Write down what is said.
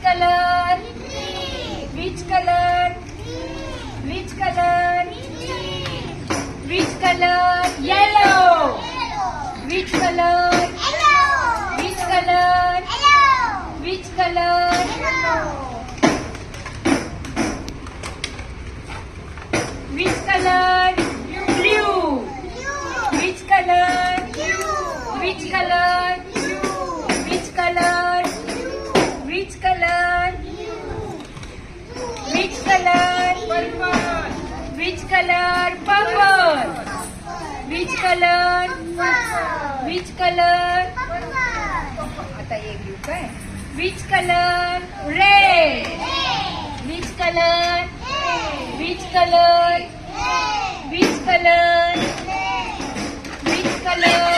color? Which color? Which color? Which color? Yellow. Which color? Which color? Which color? Which color? Blue. Which color? Which color? Which color? Which color? Which color? Purple. Which color? Purple. Which color? Which color? आता एक घेऊ काय? Which color? Red. Which color? Which color? Which color? Which color?